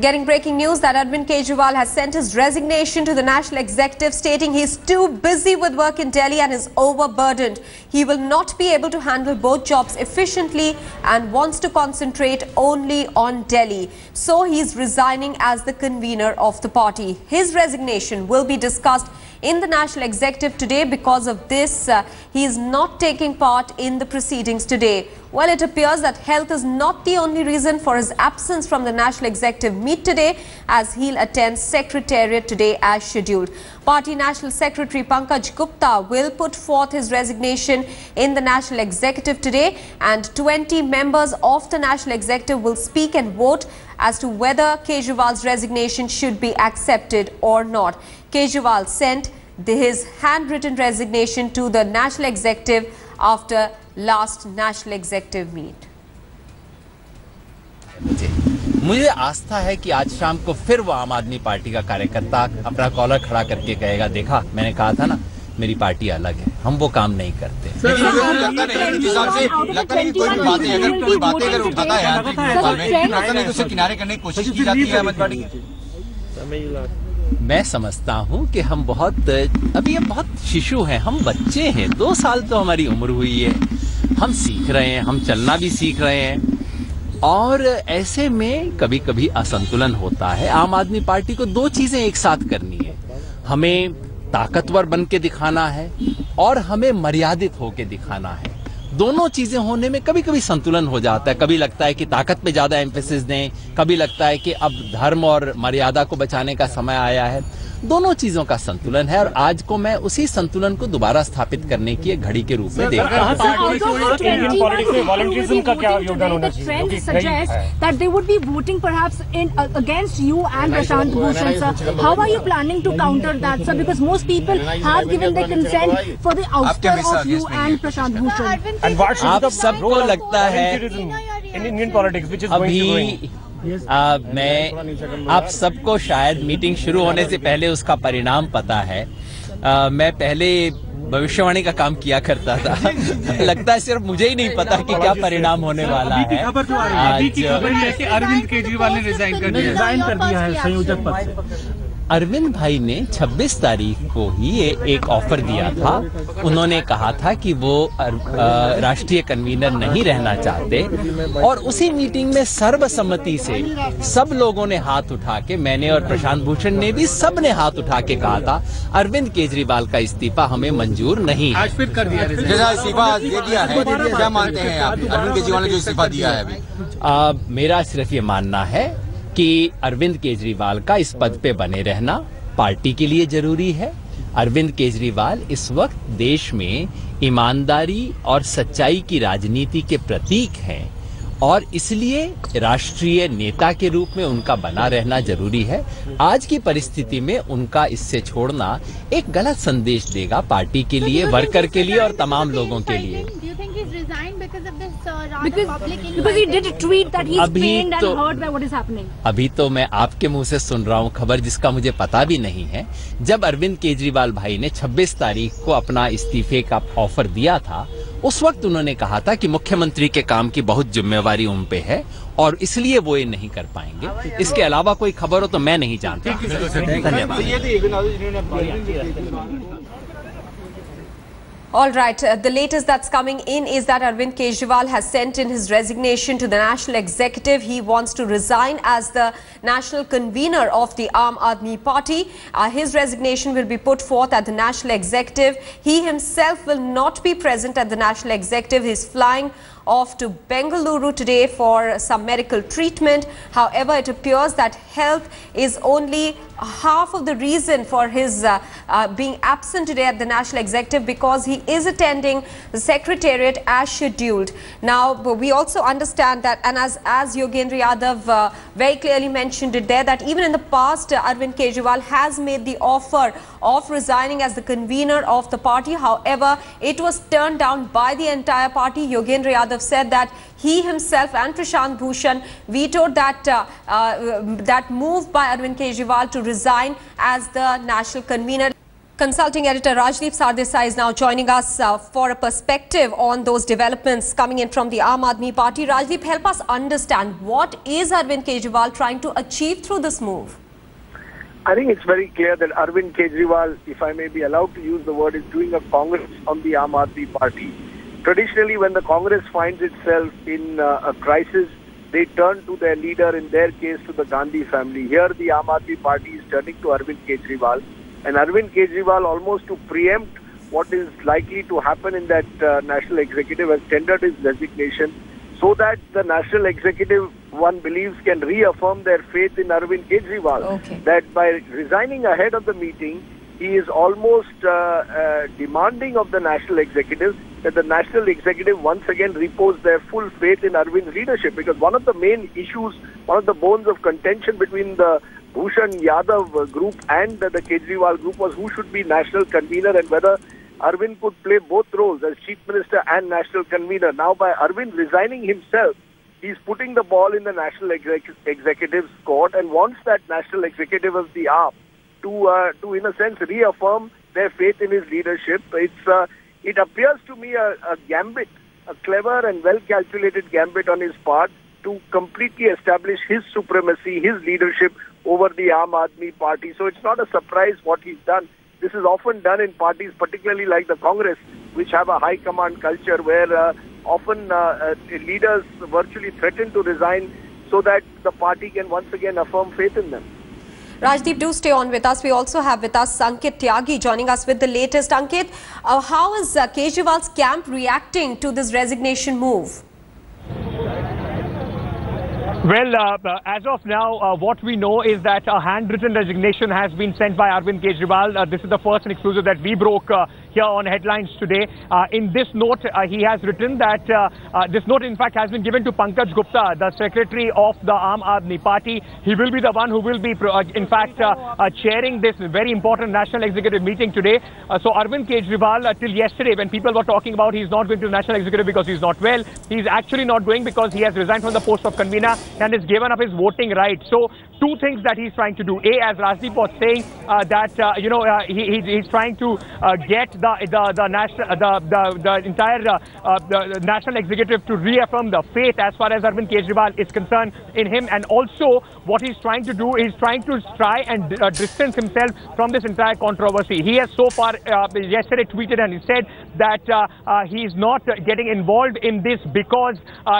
Getting breaking news that Aravind Kejriwal has sent his resignation to the national executive, stating he is too busy with work in Delhi and is overburdened. He will not be able to handle both jobs efficiently and wants to concentrate only on Delhi. So he is resigning as the convener of the party. His resignation will be discussed in the national executive today. Because of this, he is not taking part in the proceedings today. Well, it appears that health is not the only reason for his absence from the national executive meet today, as he'll attend secretariat today as scheduled. Party National Secretary Pankaj Gupta will put forth his resignation in the national executive today, and 20 members of the national executive will speak and vote as to whether Kejriwal's resignation should be accepted or not. Kejriwal sent his handwritten resignation to the national executive after last national executive meet. मुझे आस्था है कि आज शाम को फिर वो आम आदमी पार्टी का कार्यकर्ता अपना कॉलर खड़ा करके कहेगा, देखा मैंने कहा था ना, मेरी पार्टी अलग है, हम वो काम नहीं करते। किनारे करने की कोशिश की जाती है। मैं समझता हूँ कि हम अभी हम बहुत शिशु हैं, हम बच्चे हैं, 2 साल तो हमारी उम्र हुई है, हम सीख रहे हैं, हम चलना भी सीख रहे हैं, और ऐसे में कभी कभी असंतुलन होता है। आम आदमी पार्टी को 2 चीजें एक साथ करनी है, हमें ताकतवर बन के दिखाना है और हमें मर्यादित होके दिखाना है। दोनों चीजें होने में कभी कभी संतुलन हो जाता है। कभी लगता है कि ताकत पे ज्यादा एम्फेसिस दें, कभी लगता है कि अब धर्म और मर्यादा को बचाने का समय आया है। दोनों चीजों का संतुलन है, और आज को मैं उसी संतुलन को दोबारा स्थापित करने की एक घड़ी के रूप में देख रहा हूं। इंडियन पॉलिटिक्स में वॉलंटियरिज्म का क्या योगदान होना चाहिए? The trend suggests that they would be voting perhaps against you and Prashant Bhushan, sir. How are you planning to counter that, sir? Because most people have given their consent for the ouster of you and Prashant Bhushan. And what should आप be the सबको role of लगता है volunteerism in Indian politics, which is going to bring? मैं आप सबको शायद meeting शुरू होने से पहले उसका परिणाम पता है। मैं पहले भविष्यवाणी का काम किया करता था। लगता है सिर्फ मुझे ही नहीं पता कि क्या परिणाम होने वाला है। अरविंद केजरीवाल ने रिजाइन कर दिया है संयोजक पद से। अरविंद भाई ने 26 तारीख को ही एक ऑफर दिया था। उन्होंने कहा था कि वो राष्ट्रीय कन्वीनर नहीं रहना चाहते, और उसी मीटिंग में सर्वसम्मति से सब लोगों ने हाथ उठा के, मैंने और प्रशांत भूषण ने भी, सब ने हाथ उठा के कहा था अरविंद केजरीवाल का इस्तीफा हमें मंजूर नहीं है। आज फिर कर दिया, जैसा इस्तीफा दे दिया है, क्या मानते हैं आप? अरविंद केजरीवाल ने जो इस्तीफा दिया है अभी, मेरा सिर्फ ये मानना है कि अरविंद केजरीवाल का इस पद पे बने रहना पार्टी के लिए जरूरी है। अरविंद केजरीवाल इस वक्त देश में ईमानदारी और सच्चाई की राजनीति के प्रतीक हैं, और इसलिए राष्ट्रीय नेता के रूप में उनका बना रहना जरूरी है। आज की परिस्थिति में उनका इससे छोड़ना एक गलत संदेश देगा पार्टी के लिए, वर्कर के लिए और तमाम लोगों के लिए। Because he did tweet that he is pained and hurt by what is happening. अभी तो मैं आपके मुंह से सुन रहा हूँ खबर जिसका मुझे पता भी नहीं है। जब अरविंद केजरीवाल भाई ने 26 तारीख को अपना इस्तीफे का ऑफर दिया था, उस वक्त उन्होंने कहा था कि मुख्यमंत्री के काम की बहुत जिम्मेवारी उन पे है, और इसलिए वो ये नहीं कर पाएंगे। इसके अलावा कोई खबर हो तो मैं नहीं जानता। धन्यवाद। All right, the latest that's coming in is that Aravind Kejriwal has sent in his resignation to the national executive. He wants to resign as the national convener of the Aam Aadmi Party. His resignation will be put forth at the national executive. He himself will not be present at the national executive. He is flying off to Bengaluru today for some medical treatment. However, it appears that health is only half of the reason for his being absent today at the national executive, because he is attending the secretariat as scheduled. Now, we also understand that, and as Yogendra Yadav very clearly mentioned it there, that even in the past, Aravind Kejriwal has made the offer of resigning as the convener of the party. However, it was turned down by the entire party. Yogendra Yadav said that he himself and Prashant Bhushan vetoed that move by Aravind Kejriwal to resign as the national convener. Consulting editor Rajdeep Sardesai is now joining us for a perspective on those developments coming in from the Aam Aadmi Party. Rajdeep, help us understand, what is Aravind Kejriwal trying to achieve through this move? I think it's very clear that Aravind Kejriwal, if I may be allowed to use the word, is doing a Congress on the Aam Aadmi Party. Traditionally, when the Congress finds itself in a crisis, they turn to their leader, in their case to the Gandhi family. Here the Aam Aadmi Party is turning to Aravind Kejriwal. And Aravind Kejriwal, almost to preempt what is likely to happen in that national executive, has tendered his resignation so that the national executive, one believes, can reaffirm their faith in Aravind Kejriwal. Okay. That by resigning ahead of the meeting, he is almost demanding of the national executive that the national executive once again repose their full faith in Arvind's leadership. Because one of the main issues, one of the bones of contention between the Bhushan Yadav group and the Kejriwal group was who should be national convener and whether Arvind could play both roles as chief minister and national convener. Now, by Arvind resigning himself, he's putting the ball in the national executive's court and wants that national executive of the AAP to in a sense reaffirm their faith in his leadership. It appears to me a gambit, a clever and well-calculated gambit on his part to completely establish his supremacy, his leadership over the Aam Aadmi Party. So it's not a surprise what he's done. This is often done in parties, particularly like the Congress, which have a high command culture where often leaders virtually threaten to resign so that the party can once again affirm faith in them. Rajdeep, do stay on with us. We also have with us Ankit Tyagi joining us with the latest. Ankit, how is Kejriwal's camp reacting to this resignation move? Well, as of now, what we know is that a handwritten resignation has been sent by Aravind Kejriwal. This is the first and exclusive that we broke here on Headlines today. In this note, he has written that this note, in fact, has been given to Pankaj Gupta, the secretary of the Aam Aadmi Party. He will be the one who will be, in fact, chairing this very important national executive meeting today. So Aravind Kejriwal, till yesterday, when people were talking about he's not going to the national executive because he's not well, he's actually not going because he has resigned from the post of convener and has given up his voting right. So two things that he's trying to do. A, as Rajdeep was saying, that he's trying to get the national executive to reaffirm the faith as far as Aravind Kejriwal is concerned in him, and also what he's trying to do is trying to try and distance himself from this entire controversy. He has so far yesterday tweeted and he said that he is not getting involved in this because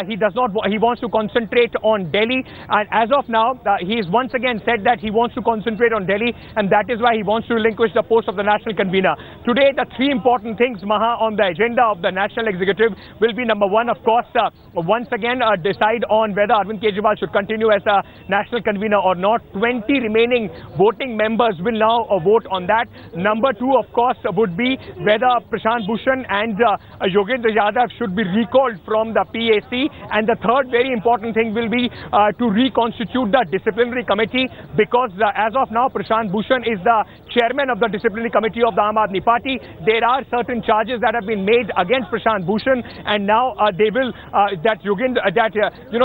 he wants to concentrate on Delhi, and as of now he has once again said that he wants to concentrate on Delhi, and that is why he wants to relinquish the post of the national convener. Today, the three important things, Maha, on the agenda of the national executive will be, number one, of course, once again decide on whether Aravind Kejriwal should continue as a national convener or not. 20 remaining voting members will now vote on that. Number two, of course, would be whether Prashant Bhushan and Yogendra Yadav should be recalled from the PAC. And the third very important thing will be to reconstitute the disciplinary committee, because as of now, Prashant Bhushan is the chairman of the disciplinary committee of the Aam Aadmi Party. There are certain charges that have been made against Prashant Bhushan, and now they will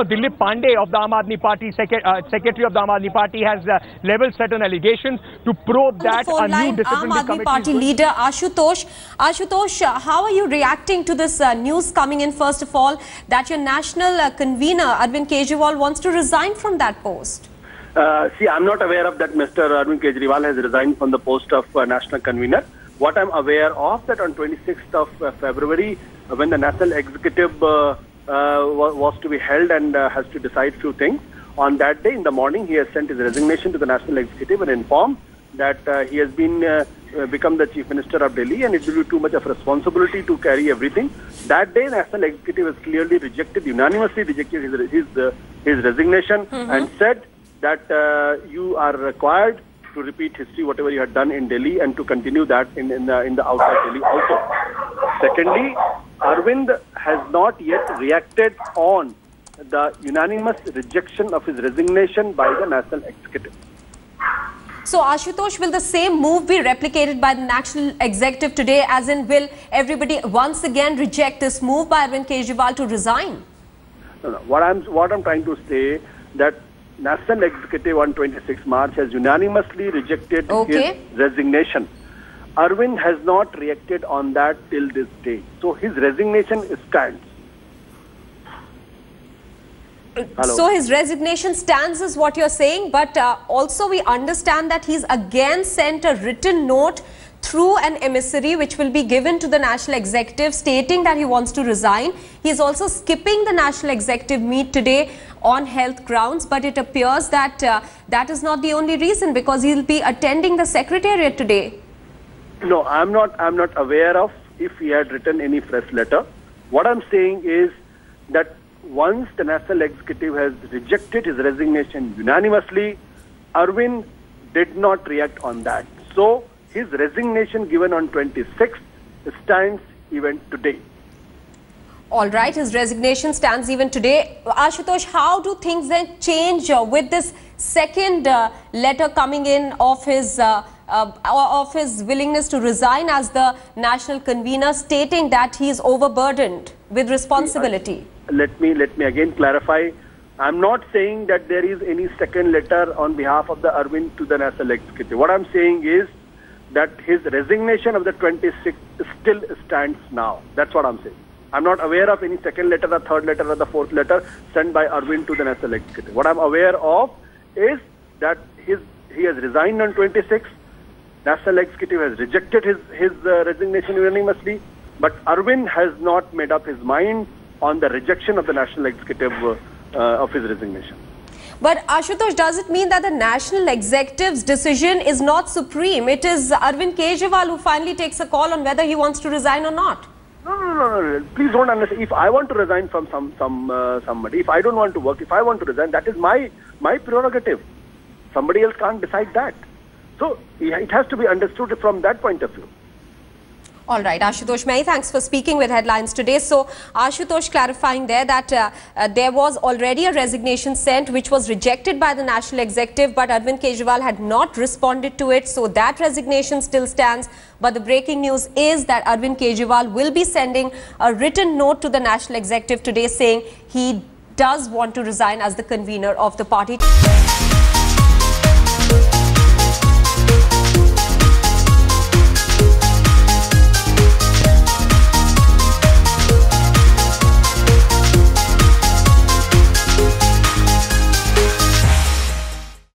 Dilip Pandey of the Aam Aadmi Party, secretary of the Aam Aadmi Party, has leveled certain allegations to probe that a new disciplinary Aam Aadmi committee. Party leader Ashutosh, how are you reacting to this news coming in? First of all, that your national convener Aravind Kejriwal wants to resign from that post. See, I'm not aware of that Mr. Aravind Kejriwal has resigned from the post of national convener. What I'm aware of, that on 26th of February, when the national executive was to be held and has to decide few things, on that day in the morning, he has sent his resignation to the national executive and informed that he has been become the chief minister of Delhi, and it will be too much of responsibility to carry everything. That day, national executive has clearly unanimously rejected his resignation and said that you are required to repeat history, whatever you had done in Delhi, and to continue that in the outside Delhi also. Secondly, Aravind has not yet reacted on the unanimous rejection of his resignation by the national executive. So, Ashutosh, will the same move be replicated by the national executive today, as in will everybody once again reject this move by Aravind Kejriwal to resign? No. What I'm trying to say, that national executive on 26 March has unanimously rejected his resignation. Aravind has not reacted on that till this day. So his resignation stands. Hello. So his resignation stands is what you're saying, but also we understand that he's again sent a written note through an emissary which will be given to the National Executive stating that he wants to resign. He's also skipping the National Executive meet today on health grounds, but it appears that that is not the only reason, because he'll be attending the Secretariat today. No, I'm not aware of if he had written any fresh letter. What I'm saying is that once the National Executive has rejected his resignation unanimously, Aravind did not react on that. So his resignation given on 26th stands even today. All right, his resignation stands even today. Ashutosh, how do things then change with this second letter coming in of his willingness to resign as the national convener, stating that he is overburdened with responsibility? Let me again clarify. I'm not saying that there is any second letter on behalf of the Aravind to the National Executive. What I'm saying is that his resignation of the 26th still stands now. That's what I'm saying. I'm not aware of any second letter, or third letter, or the fourth letter sent by Aravind to the National Executive. What I'm aware of is that he has resigned on 26th. National Executive has rejected his resignation unanimously, but Aravind has not made up his mind on the rejection of the National Executive of his resignation. But Ashutosh, does it mean that the National Executive's decision is not supreme? It is Aravind Kejriwal who finally takes a call on whether he wants to resign or not. No. Please don't understand. If I want to resign from somebody, if I don't want to work, if I want to resign, that is my prerogative. Somebody else can't decide that. So it has to be understood from that point of view. All right, Ashutosh, many thanks for speaking with Headlines today. So, Ashutosh clarifying there that there was already a resignation sent which was rejected by the National Executive, but Aravind Kejriwal had not responded to it. So, that resignation still stands. But the breaking news is that Aravind Kejriwal will be sending a written note to the National Executive today saying he does want to resign as the convener of the party.